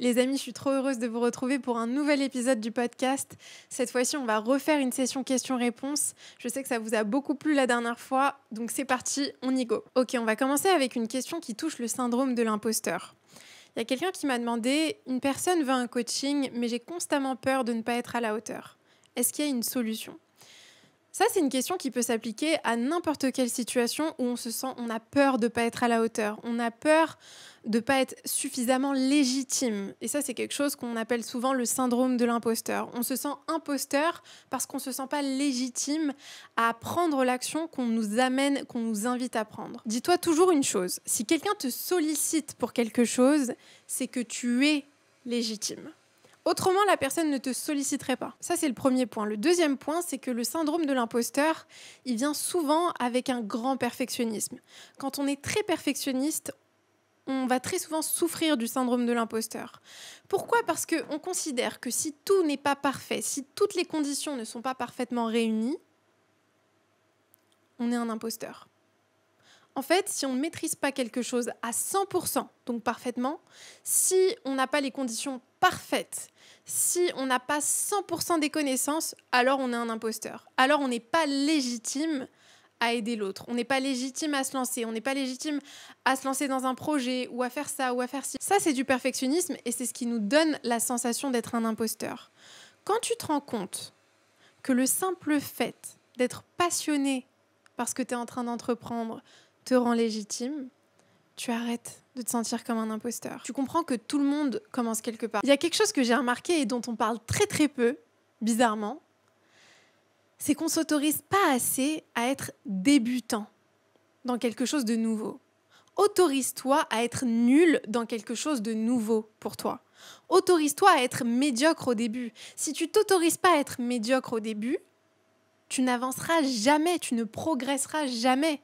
Les amis, je suis trop heureuse de vous retrouver pour un nouvel épisode du podcast. Cette fois-ci, on va refaire une session questions-réponses. Je sais que ça vous a beaucoup plu la dernière fois, donc c'est parti, on y go. Ok, on va commencer avec une question qui touche le syndrome de l'imposteur. Il y a quelqu'un qui m'a demandé, une personne veut un coaching, mais j'ai constamment peur de ne pas être à la hauteur. Est-ce qu'il y a une solution ? Ça, c'est une question qui peut s'appliquer à n'importe quelle situation où on a peur de ne pas être à la hauteur. On a peur de ne pas être suffisamment légitime. Et ça, c'est quelque chose qu'on appelle souvent le syndrome de l'imposteur. On se sent imposteur parce qu'on ne se sent pas légitime à prendre l'action qu'on nous amène, qu'on nous invite à prendre. Dis-toi toujours une chose, si quelqu'un te sollicite pour quelque chose, c'est que tu es légitime. Autrement, la personne ne te solliciterait pas. Ça, c'est le premier point. Le deuxième point, c'est que le syndrome de l'imposteur, il vient souvent avec un grand perfectionnisme. Quand on est très perfectionniste, on va très souvent souffrir du syndrome de l'imposteur. Pourquoi ? Parce qu'on considère que si tout n'est pas parfait, si toutes les conditions ne sont pas parfaitement réunies, on est un imposteur. En fait, si on ne maîtrise pas quelque chose à 100%, donc parfaitement, si on n'a pas les conditions parfaites, si on n'a pas 100% des connaissances, alors on est un imposteur. Alors on n'est pas légitime à aider l'autre. On n'est pas légitime à se lancer. On n'est pas légitime à se lancer dans un projet ou à faire ça ou à faire ci. Ça, c'est du perfectionnisme et c'est ce qui nous donne la sensation d'être un imposteur. Quand tu te rends compte que le simple fait d'être passionné par ce que tu es en train d'entreprendre te rend légitime, tu arrêtes de te sentir comme un imposteur. Tu comprends que tout le monde commence quelque part. Il y a quelque chose que j'ai remarqué et dont on parle très très peu, bizarrement, c'est qu'on ne s'autorise pas assez à être débutant dans quelque chose de nouveau. Autorise-toi à être nul dans quelque chose de nouveau pour toi. Autorise-toi à être médiocre au début. Si tu ne t'autorises pas à être médiocre au début, tu n'avanceras jamais, tu ne progresseras jamais.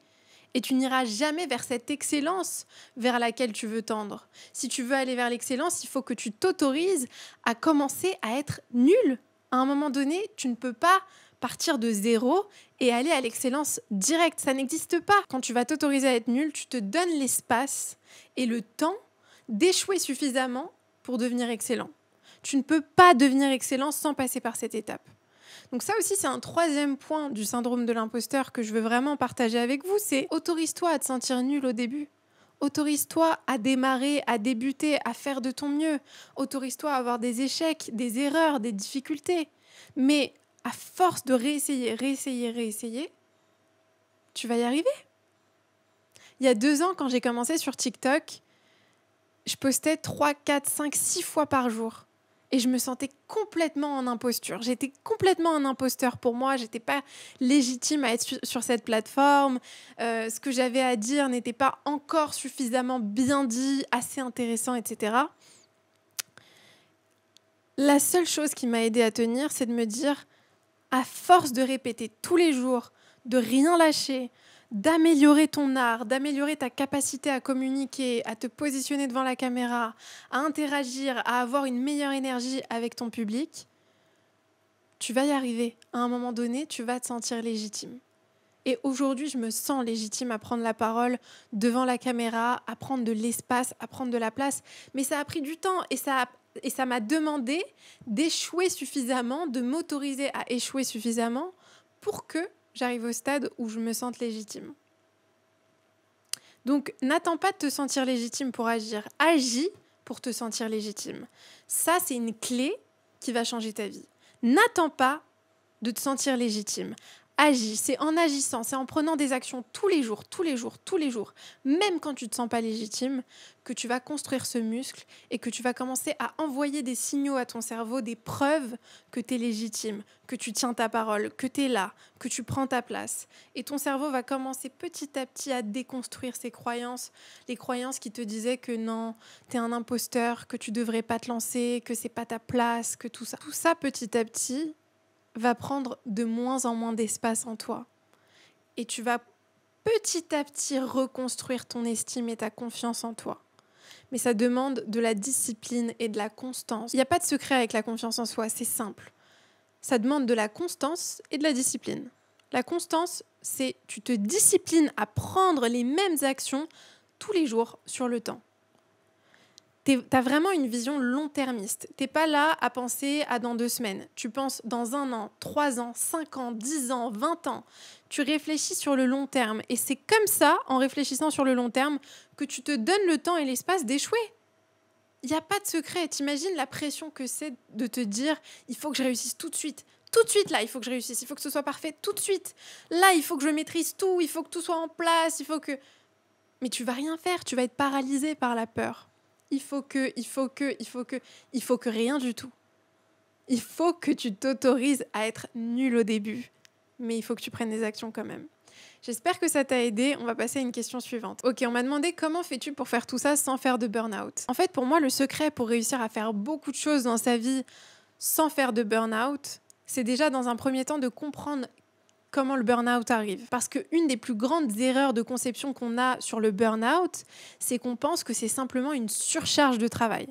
Et tu n'iras jamais vers cette excellence vers laquelle tu veux tendre. Si tu veux aller vers l'excellence, il faut que tu t'autorises à commencer à être nul. À un moment donné, tu ne peux pas partir de zéro et aller à l'excellence directe. Ça n'existe pas. Quand tu vas t'autoriser à être nul, tu te donnes l'espace et le temps d'échouer suffisamment pour devenir excellent. Tu ne peux pas devenir excellent sans passer par cette étape. Donc ça aussi, c'est un troisième point du syndrome de l'imposteur que je veux vraiment partager avec vous, c'est autorise-toi à te sentir nul au début. Autorise-toi à démarrer, à débuter, à faire de ton mieux. Autorise-toi à avoir des échecs, des erreurs, des difficultés. Mais à force de réessayer, tu vas y arriver. Il y a 2 ans, quand j'ai commencé sur TikTok, je postais 3, 4, 5, 6 fois par jour. Et je me sentais complètement en imposture. J'étais complètement un imposteur pour moi. Je n'étais pas légitime à être sur cette plateforme. Ce que j'avais à dire n'était pas encore suffisamment bien dit, assez intéressant, etc. La seule chose qui m'a aidée à tenir, c'est de me dire, à force de répéter tous les jours, de rien lâcher, d'améliorer ton art, d'améliorer ta capacité à communiquer, à te positionner devant la caméra, à interagir, à avoir une meilleure énergie avec ton public, tu vas y arriver. À un moment donné, tu vas te sentir légitime. Et aujourd'hui, je me sens légitime à prendre la parole devant la caméra, à prendre de l'espace, à prendre de la place. Mais ça a pris du temps et ça m'a demandé d'échouer suffisamment, de m'autoriser à échouer suffisamment pour que j'arrive au stade où je me sente légitime. Donc, n'attends pas de te sentir légitime pour agir. Agis pour te sentir légitime. Ça, c'est une clé qui va changer ta vie. N'attends pas de te sentir légitime. Agis, c'est en agissant, c'est en prenant des actions tous les jours, même quand tu ne te sens pas légitime, que tu vas construire ce muscle et que tu vas commencer à envoyer des signaux à ton cerveau, des preuves que tu es légitime, que tu tiens ta parole, que tu es là, que tu prends ta place. Et ton cerveau va commencer petit à petit à déconstruire ses croyances, les croyances qui te disaient que non, tu es un imposteur, que tu ne devrais pas te lancer, que c'est pas ta place, que tout ça. Tout ça, petit à petit, va prendre de moins en moins d'espace en toi. Et tu vas petit à petit reconstruire ton estime et ta confiance en toi. Mais ça demande de la discipline et de la constance. Il n'y a pas de secret avec la confiance en soi, c'est simple. Ça demande de la constance et de la discipline. La constance, c'est tu te disciplines à prendre les mêmes actions tous les jours sur le temps. T'as vraiment une vision long-termiste. T'es pas là à penser à dans 2 semaines. Tu penses dans 1 an, 3 ans, 5 ans, 10 ans, 20 ans. Tu réfléchis sur le long terme. Et c'est comme ça, en réfléchissant sur le long terme, que tu te donnes le temps et l'espace d'échouer. Il n'y a pas de secret. T'imagines la pression que c'est de te dire il faut que je réussisse tout de suite. Tout de suite, là, il faut que je réussisse. Il faut que ce soit parfait tout de suite. Là, il faut que je maîtrise tout. Il faut que tout soit en place. Mais tu vas rien faire. Tu vas être paralysé par la peur. Il faut que rien du tout. Il faut que tu t'autorises à être nul au début. Mais il faut que tu prennes des actions quand même. J'espère que ça t'a aidé. On va passer à une question suivante. Ok, on m'a demandé comment fais-tu pour faire tout ça sans faire de burn-out. En fait, pour moi, le secret pour réussir à faire beaucoup de choses dans sa vie sans faire de burn-out, c'est déjà dans un premier temps de comprendre comment le burn-out arrive. Parce qu'une des plus grandes erreurs de conception qu'on a sur le burn-out, c'est qu'on pense que c'est simplement une surcharge de travail.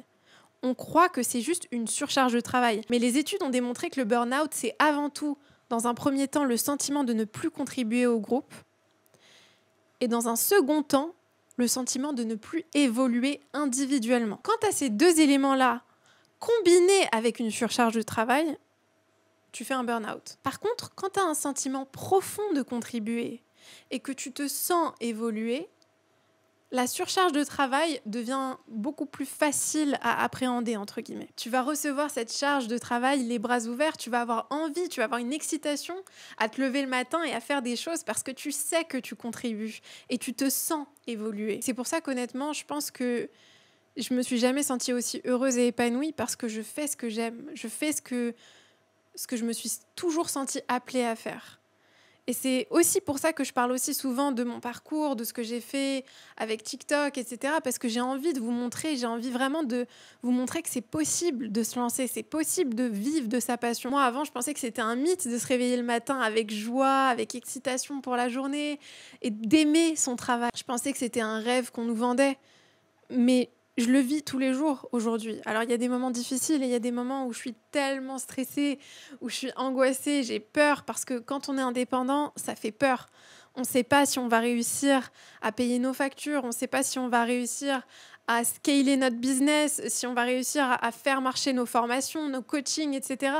On croit que c'est juste une surcharge de travail. Mais les études ont démontré que le burn-out, c'est avant tout, dans un premier temps, le sentiment de ne plus contribuer au groupe. Et dans un second temps, le sentiment de ne plus évoluer individuellement. Quant à ces 2 éléments-là, combinés avec une surcharge de travail, tu fais un burn-out. Par contre, quand tu as un sentiment profond de contribuer et que tu te sens évoluer, la surcharge de travail devient beaucoup plus facile à appréhender, entre guillemets. Tu vas recevoir cette charge de travail les bras ouverts, tu vas avoir envie, tu vas avoir une excitation à te lever le matin et à faire des choses parce que tu sais que tu contribues et tu te sens évoluer. C'est pour ça qu'honnêtement, je pense que je me suis jamais sentie aussi heureuse et épanouie parce que je fais ce que j'aime, je fais ce que je me suis toujours sentie appelée à faire. Et c'est aussi pour ça que je parle aussi souvent de mon parcours, de ce que j'ai fait avec TikTok, etc. Parce que j'ai envie de vous montrer, j'ai envie vraiment de vous montrer que c'est possible de se lancer, c'est possible de vivre de sa passion. Moi, avant, je pensais que c'était un mythe de se réveiller le matin avec joie, avec excitation pour la journée et d'aimer son travail. Je pensais que c'était un rêve qu'on nous vendait. Mais je le vis tous les jours aujourd'hui. Alors, il y a des moments difficiles et il y a des moments où je suis tellement stressée, où je suis angoissée, j'ai peur parce que quand on est indépendant, ça fait peur. On ne sait pas si on va réussir à payer nos factures, on ne sait pas si on va réussir à scaler notre business, si on va réussir à faire marcher nos formations, nos coachings, etc.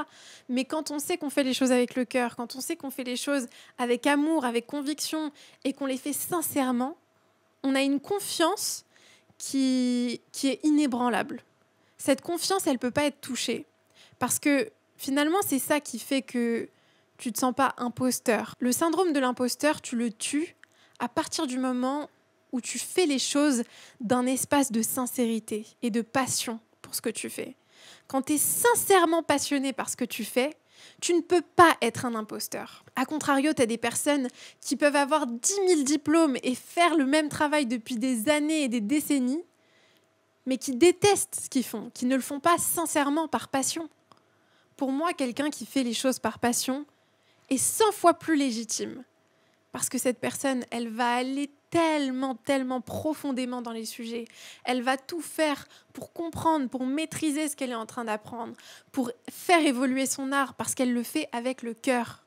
Mais quand on sait qu'on fait les choses avec le cœur, quand on sait qu'on fait les choses avec amour, avec conviction et qu'on les fait sincèrement, on a une confiance qui est inébranlable. Cette confiance, elle ne peut pas être touchée. Parce que finalement, c'est ça qui fait que tu ne te sens pas imposteur. Le syndrome de l'imposteur, tu le tues à partir du moment où tu fais les choses d'un espace de sincérité et de passion pour ce que tu fais. Quand tu es sincèrement passionné par ce que tu fais, tu ne peux pas être un imposteur. A contrario, tu as des personnes qui peuvent avoir 10 000 diplômes et faire le même travail depuis des années et des décennies, mais qui détestent ce qu'ils font, qui ne le font pas sincèrement par passion. Pour moi, quelqu'un qui fait les choses par passion est 100 fois plus légitime. Parce que cette personne, elle va aller tellement profondément dans les sujets. Elle va tout faire pour comprendre, pour maîtriser ce qu'elle est en train d'apprendre, pour faire évoluer son art, parce qu'elle le fait avec le cœur.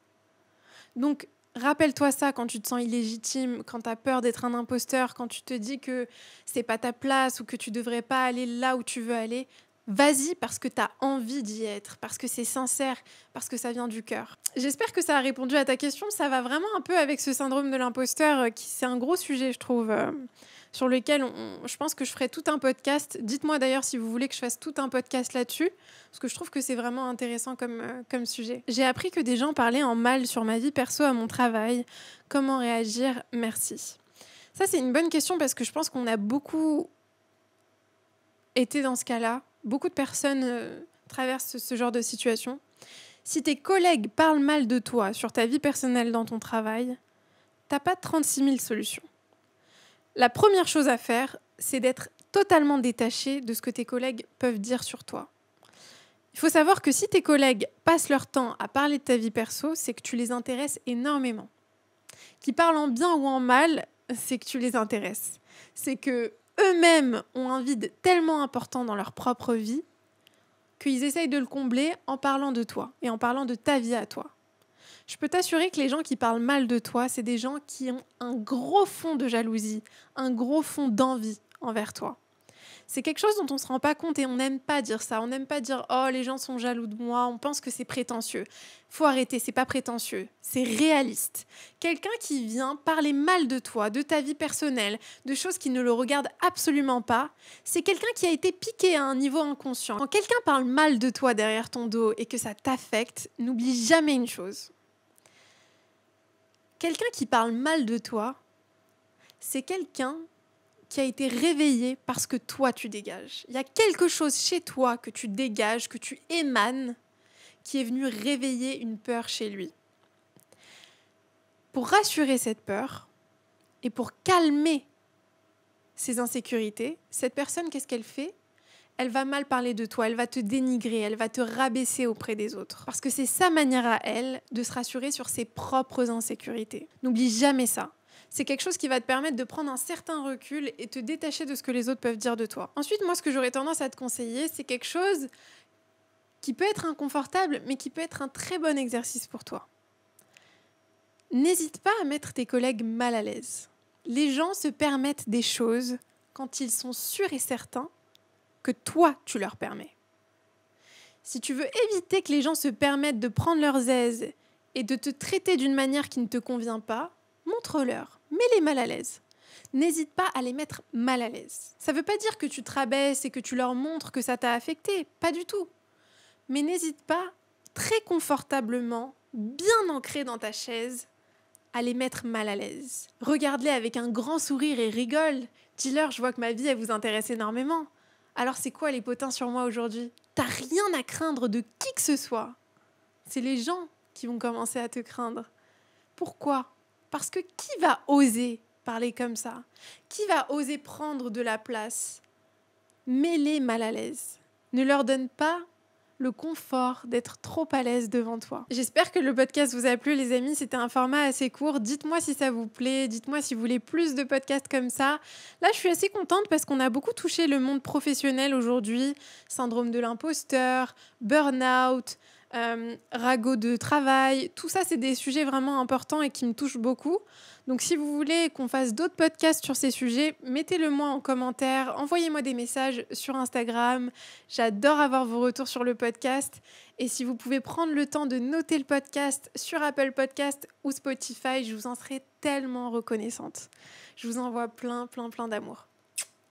Donc, rappelle-toi ça quand tu te sens illégitime, quand tu as peur d'être un imposteur, quand tu te dis que c'est pas ta place ou que tu devrais pas aller là où tu veux aller. Vas-y parce que tu as envie d'y être, parce que c'est sincère, parce que ça vient du cœur. J'espère que ça a répondu à ta question. Ça va vraiment un peu avec ce syndrome de l'imposteur, qui c'est un gros sujet, je trouve, sur lequel je pense que je ferai tout un podcast. Dites-moi d'ailleurs si vous voulez que je fasse tout un podcast là-dessus, parce que je trouve que c'est vraiment intéressant comme sujet. J'ai appris que des gens parlaient en mal sur ma vie perso à mon travail. Comment réagir? Merci. Ça, c'est une bonne question parce que je pense qu'on a beaucoup été dans ce cas-là. Beaucoup de personnes traversent ce genre de situation. Si tes collègues parlent mal de toi sur ta vie personnelle dans ton travail, t'as pas 36 000 solutions. La première chose à faire, c'est d'être totalement détaché de ce que tes collègues peuvent dire sur toi. Il faut savoir que si tes collègues passent leur temps à parler de ta vie perso, c'est que tu les intéresses énormément. Qu'ils parlent en bien ou en mal, c'est que tu les intéresses. C'est que eux-mêmes ont un vide tellement important dans leur propre vie qu'ils essayent de le combler en parlant de toi et en parlant de ta vie à toi. Je peux t'assurer que les gens qui parlent mal de toi, c'est des gens qui ont un gros fond de jalousie, un gros fond d'envie envers toi. C'est quelque chose dont on ne se rend pas compte et on n'aime pas dire ça. On n'aime pas dire « Oh, les gens sont jaloux de moi », on pense que c'est prétentieux. Faut arrêter, c'est pas prétentieux, c'est réaliste. Quelqu'un qui vient parler mal de toi, de ta vie personnelle, de choses qui ne le regardent absolument pas, c'est quelqu'un qui a été piqué à un niveau inconscient. Quand quelqu'un parle mal de toi derrière ton dos et que ça t'affecte, n'oublie jamais une chose. Quelqu'un qui parle mal de toi, c'est quelqu'un qui a été réveillé parce que toi, tu dégages. Il y a quelque chose chez toi que tu dégages, que tu émanes, qui est venu réveiller une peur chez lui. Pour rassurer cette peur et pour calmer ses insécurités, cette personne, qu'est-ce qu'elle fait ? Elle va mal parler de toi, elle va te dénigrer, elle va te rabaisser auprès des autres. Parce que c'est sa manière à elle de se rassurer sur ses propres insécurités. N'oublie jamais ça. C'est quelque chose qui va te permettre de prendre un certain recul et te détacher de ce que les autres peuvent dire de toi. Ensuite, moi, ce que j'aurais tendance à te conseiller, c'est quelque chose qui peut être inconfortable, mais qui peut être un très bon exercice pour toi. N'hésite pas à mettre tes collègues mal à l'aise. Les gens se permettent des choses quand ils sont sûrs et certains que toi, tu leur permets. Si tu veux éviter que les gens se permettent de prendre leurs aises et de te traiter d'une manière qui ne te convient pas, montre-leur, mets-les mal à l'aise. N'hésite pas à les mettre mal à l'aise. Ça ne veut pas dire que tu te rabaisses et que tu leur montres que ça t'a affecté, pas du tout. Mais n'hésite pas, très confortablement, bien ancré dans ta chaise, à les mettre mal à l'aise. Regarde-les avec un grand sourire et rigole. Dis-leur, je vois que ma vie, elle vous intéresse énormément. Alors c'est quoi les potins sur moi aujourd'hui ? T'as rien à craindre de qui que ce soit. C'est les gens qui vont commencer à te craindre. Pourquoi ? Parce que qui va oser parler comme ça ? Qui va oser prendre de la place ? Mets-les mal à l'aise. Ne leur donne pas le confort d'être trop à l'aise devant toi. J'espère que le podcast vous a plu, les amis. C'était un format assez court. Dites-moi si ça vous plaît. Dites-moi si vous voulez plus de podcasts comme ça. Là, je suis assez contente parce qu'on a beaucoup touché le monde professionnel aujourd'hui. Syndrome de l'imposteur, burn-out, ragot de travail. Tout ça, c'est des sujets vraiment importants et qui me touchent beaucoup. Donc, si vous voulez qu'on fasse d'autres podcasts sur ces sujets, mettez-le moi en commentaire, envoyez-moi des messages sur Instagram. J'adore avoir vos retours sur le podcast. Et si vous pouvez prendre le temps de noter le podcast sur Apple Podcast ou Spotify, je vous en serai tellement reconnaissante. Je vous envoie plein d'amour.